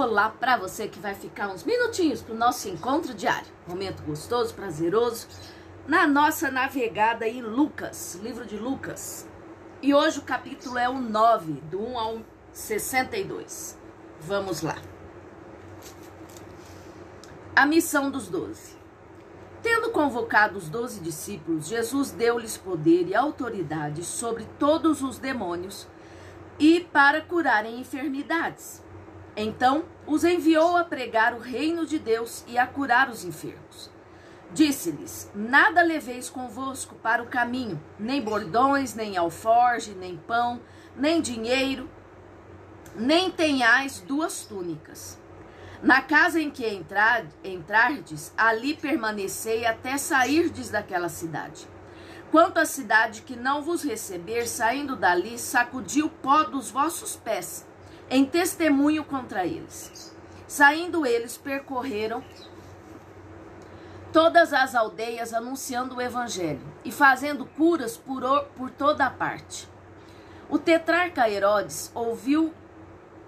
Olá para você que vai ficar uns minutinhos para o nosso encontro diário. Momento gostoso, prazeroso, na nossa navegada em Lucas, livro de Lucas. E hoje o capítulo é o 9, do 1 ao 62. Vamos lá. A missão dos 12. Tendo convocado os 12 discípulos, Jesus deu-lhes poder e autoridade sobre todos os demônios e para curarem enfermidades. Então os enviou a pregar o reino de Deus e a curar os enfermos. Disse-lhes: nada leveis convosco para o caminho, nem bordões, nem alforge, nem pão, nem dinheiro, nem tenhais 2 túnicas. Na casa em que entrardes, ali permanecei até sairdes daquela cidade. Quanto à cidade que não vos receber, saindo dali, sacudi o pó dos vossos pés, em testemunho contra eles. Saindo eles, percorreram todas as aldeias, anunciando o evangelho e fazendo curas por toda a parte. O tetrarca Herodes ouviu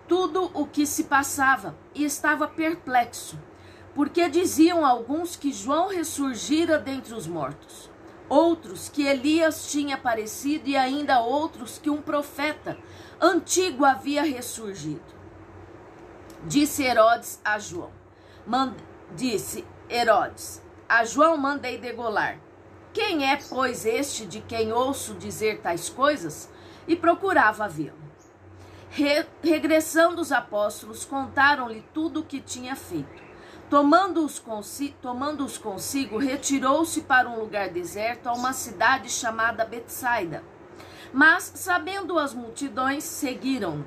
tudo o que se passava e estava perplexo, porque diziam alguns que João ressurgira dentre os mortos, outros que Elias tinha aparecido e ainda outros que um profeta antigo havia ressurgido. Disse Herodes a João, mandei degolar. Quem é, pois, este de quem ouço dizer tais coisas? E procurava vê-lo. Regressando os apóstolos, contaram-lhe tudo o que tinha feito. Tomando-os consigo, retirou-se para um lugar deserto, a uma cidade chamada Betsaida. Mas, sabendo as multidões, seguiram-no.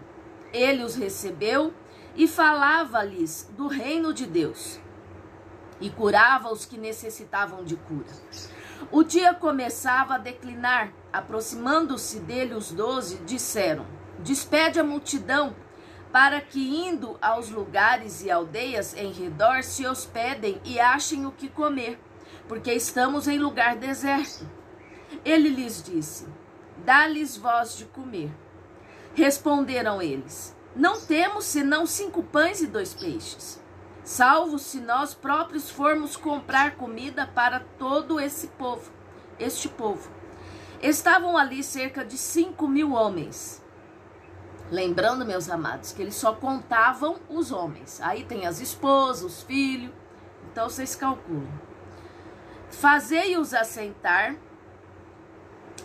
Ele os recebeu e falava-lhes do reino de Deus, e curava os que necessitavam de cura. O dia começava a declinar. Aproximando-se dele os 12, disseram: despede a multidão, para que, indo aos lugares e aldeias em redor, se hospedem e achem o que comer, porque estamos em lugar deserto. Ele lhes disse: dá-lhes vós de comer. Responderam eles: não temos senão 5 pães e 2 peixes, salvo se nós próprios formos comprar comida para todo este povo. Estavam ali cerca de 5.000 homens. Lembrando, meus amados, que eles só contavam os homens. Aí tem as esposas, os filhos. Então vocês calculam. Fazei-os assentar.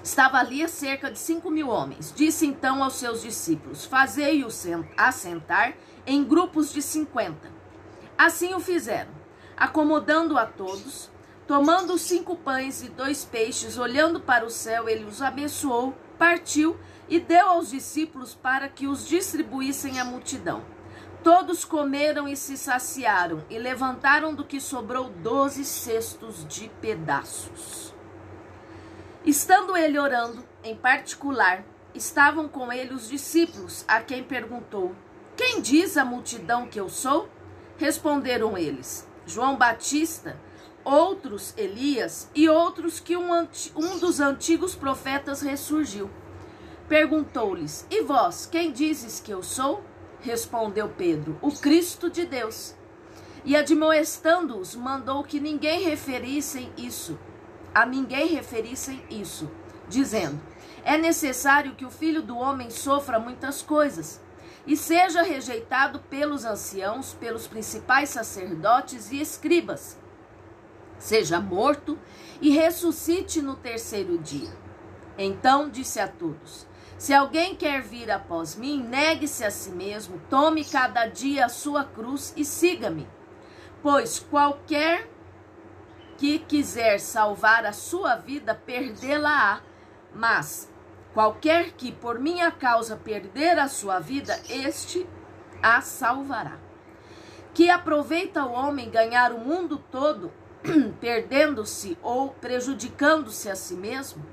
Estava ali cerca de 5.000 homens. Disse então aos seus discípulos: fazei-os assentar em grupos de 50. Assim o fizeram, acomodando a todos. Tomando os 5 pães e 2 peixes, olhando para o céu, ele os abençoou, partiu e deu aos discípulos para que os distribuíssem à multidão. Todos comeram e se saciaram, e levantaram do que sobrou 12 cestos de pedaços. Estando ele orando, em particular, estavam com ele os discípulos, a quem perguntou: quem diz a multidão que eu sou? Responderam eles: João Batista, outros Elias e outros que um dos antigos profetas ressurgiu. Perguntou-lhes: e vós, quem dizes que eu sou? Respondeu Pedro: o Cristo de Deus. E admoestando-os, mandou que a ninguém referissem isso, dizendo: é necessário que o Filho do Homem sofra muitas coisas, e seja rejeitado pelos anciãos, pelos principais sacerdotes e escribas, seja morto e ressuscite no 3º dia. Então disse a todos: se alguém quer vir após mim, negue-se a si mesmo, tome cada dia a sua cruz e siga-me. Pois qualquer que quiser salvar a sua vida, perdê-la-á. Mas qualquer que por minha causa perder a sua vida, este a salvará. Que aproveita o homem ganhar o mundo todo, perdendo-se ou prejudicando-se a si mesmo?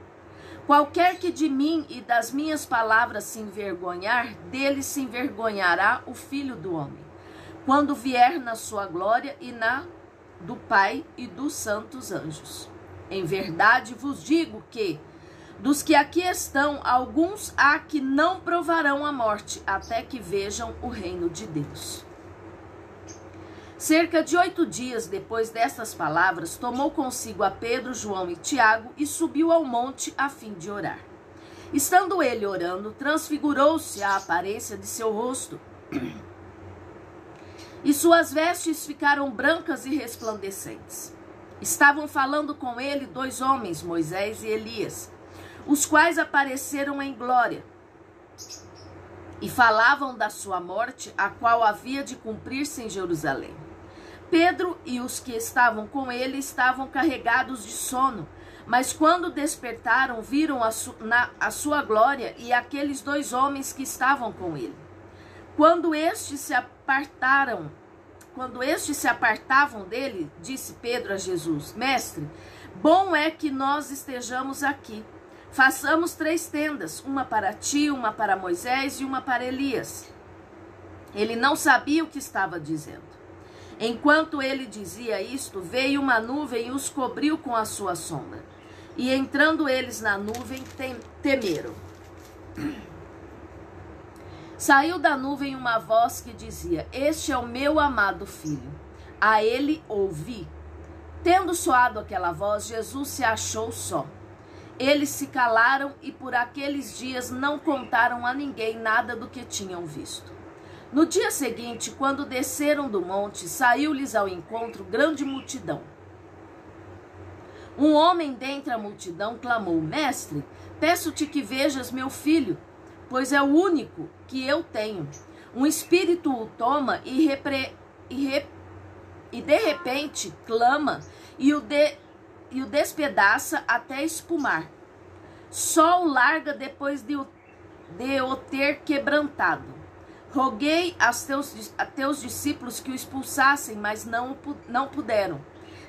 Qualquer que de mim e das minhas palavras se envergonhar, dele se envergonhará o Filho do Homem, quando vier na sua glória e na do Pai e dos santos anjos. Em verdade vos digo que, dos que aqui estão, alguns há que não provarão a morte, até que vejam o reino de Deus. Cerca de 8 dias depois destas palavras, tomou consigo a Pedro, João e Tiago e subiu ao monte a fim de orar. Estando ele orando, transfigurou-se a aparência de seu rosto, e suas vestes ficaram brancas e resplandecentes. Estavam falando com ele 2 homens, Moisés e Elias, os quais apareceram em glória, e falavam da sua morte, a qual havia de cumprir-se em Jerusalém. Pedro e os que estavam com ele estavam carregados de sono, mas quando despertaram, viram a sua glória e aqueles 2 homens que estavam com ele. Quando estes se apartavam dele, disse Pedro a Jesus: Mestre, bom é que nós estejamos aqui. Façamos 3 tendas, uma para ti, uma para Moisés e uma para Elias. Ele não sabia o que estava dizendo. Enquanto ele dizia isto, veio uma nuvem e os cobriu com a sua sombra. E entrando eles na nuvem, temeram. Saiu da nuvem uma voz que dizia: Este é o meu amado filho, a ele ouvi. Tendo soado aquela voz, Jesus se achou só. Eles se calaram e por aqueles dias não contaram a ninguém nada do que tinham visto. No dia seguinte, quando desceram do monte, saiu-lhes ao encontro grande multidão. Um homem dentre a multidão clamou: Mestre, peço-te que vejas meu filho, pois é o único que eu tenho. Um espírito o toma e de repente clama e o despedaça até espumar. Só o larga depois de o ter quebrantado. Roguei a teus discípulos que o expulsassem, mas não puderam.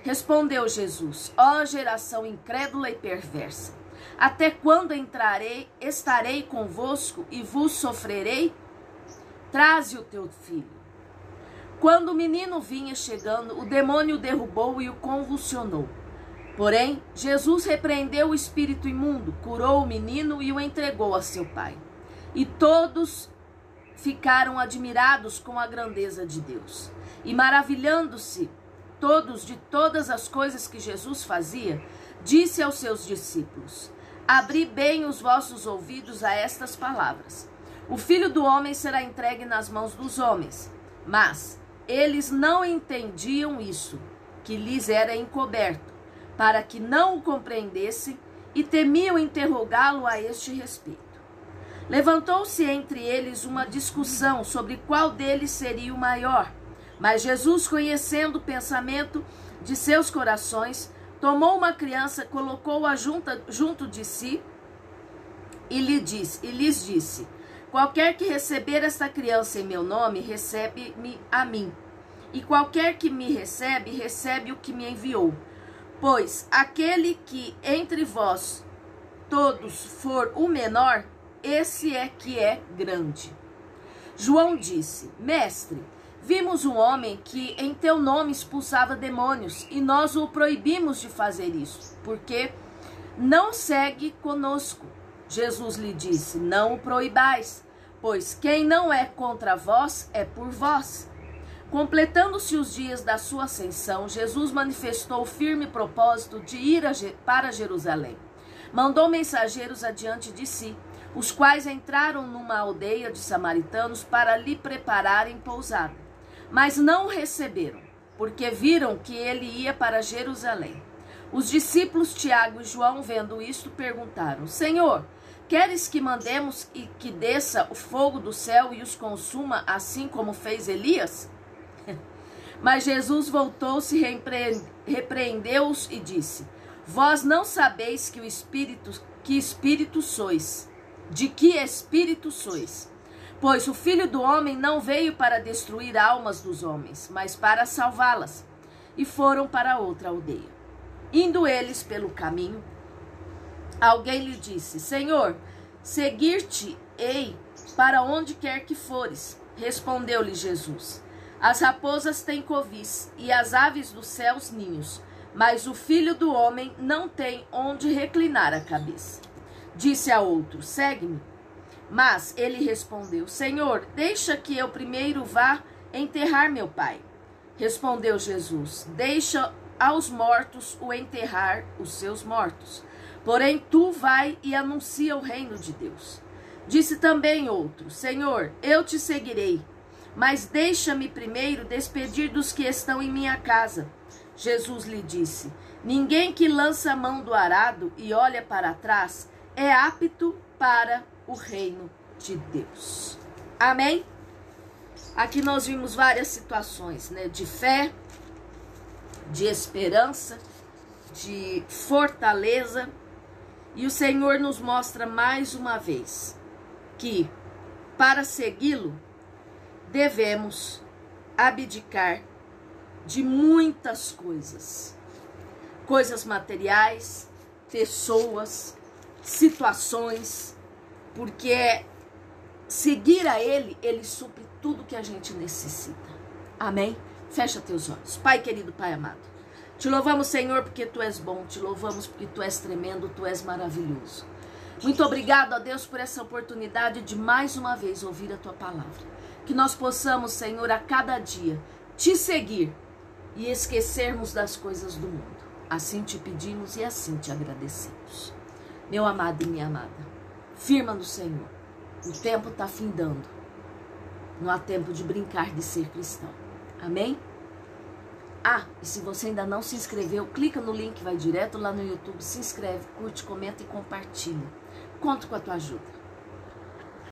Respondeu Jesus: Ó geração incrédula e perversa, até quando estarei convosco e vos sofrerei? Traze o teu filho. Quando o menino vinha chegando, o demônio o derrubou e o convulsionou. Porém, Jesus repreendeu o espírito imundo, curou o menino e o entregou a seu pai. E todos ficaram admirados com a grandeza de Deus. E maravilhando-se todos de todas as coisas que Jesus fazia, disse aos seus discípulos: Abri bem os vossos ouvidos a estas palavras. O Filho do Homem será entregue nas mãos dos homens. Mas eles não entendiam isso, que lhes era encoberto, para que não o compreendessem, e temiam interrogá-lo a este respeito. Levantou-se entre eles uma discussão sobre qual deles seria o maior. Mas Jesus, conhecendo o pensamento de seus corações, tomou uma criança, colocou-a junto de si e lhes disse: Qualquer que receber esta criança em meu nome, recebe-me a mim. E qualquer que me recebe, recebe o que me enviou. Pois aquele que entre vós todos for o menor, esse é que é grande. João disse: Mestre, vimos um homem que em teu nome expulsava demônios, e nós o proibimos de fazer isso, porque não segue conosco. Jesus lhe disse: Não o proibais, pois quem não é contra vós é por vós. Completando-se os dias da sua ascensão, Jesus manifestou o firme propósito de ir para Jerusalém. Mandou mensageiros adiante de si, os quais entraram numa aldeia de samaritanos para lhe prepararem pousada. Mas não o receberam, porque viram que ele ia para Jerusalém. Os discípulos Tiago e João, vendo isto, perguntaram: Senhor, queres que mandemos e que desça o fogo do céu e os consuma, assim como fez Elias? Mas Jesus voltou-se, repreendeu-os e disse: Vós não sabeis que espírito sois, de que espírito sois? Pois o Filho do Homem não veio para destruir almas dos homens, mas para salvá-las. E foram para outra aldeia. Indo eles pelo caminho, alguém lhe disse: Senhor, seguir-te-ei para onde quer que fores. Respondeu-lhe Jesus: As raposas têm covis e as aves dos céus ninhos, mas o Filho do Homem não tem onde reclinar a cabeça. Disse a outro: Segue-me. Mas ele respondeu: Senhor, deixa que eu primeiro vá enterrar meu pai. Respondeu Jesus: deixa aos mortos o enterrar os seus mortos. Porém, tu vai e anuncia o reino de Deus. Disse também outro: Senhor, eu te seguirei, mas deixa-me primeiro despedir dos que estão em minha casa. Jesus lhe disse: ninguém que lança a mão do arado e olha para trás é apto para o reino de Deus. Amém? Aqui nós vimos várias situações, né? De fé, de esperança, de fortaleza. E o Senhor nos mostra mais uma vez que para segui-lo devemos abdicar de muitas coisas. Coisas materiais, pessoas, situações, porque seguir a Ele, Ele supre tudo que a gente necessita. Amém? Fecha teus olhos. Pai querido, Pai amado, te louvamos, Senhor, porque Tu és bom, te louvamos porque Tu és tremendo, Tu és maravilhoso. Muito obrigado a Deus por essa oportunidade de mais uma vez ouvir a Tua palavra. Que nós possamos, Senhor, a cada dia Te seguir e esquecermos das coisas do mundo. Assim te pedimos e assim te agradecemos. Meu amado e minha amada, firma no Senhor. O tempo está findando. Não há tempo de brincar de ser cristão. Amém? Ah, e se você ainda não se inscreveu, clica no link, vai direto lá no YouTube, se inscreve, curte, comenta e compartilha. Conto com a tua ajuda.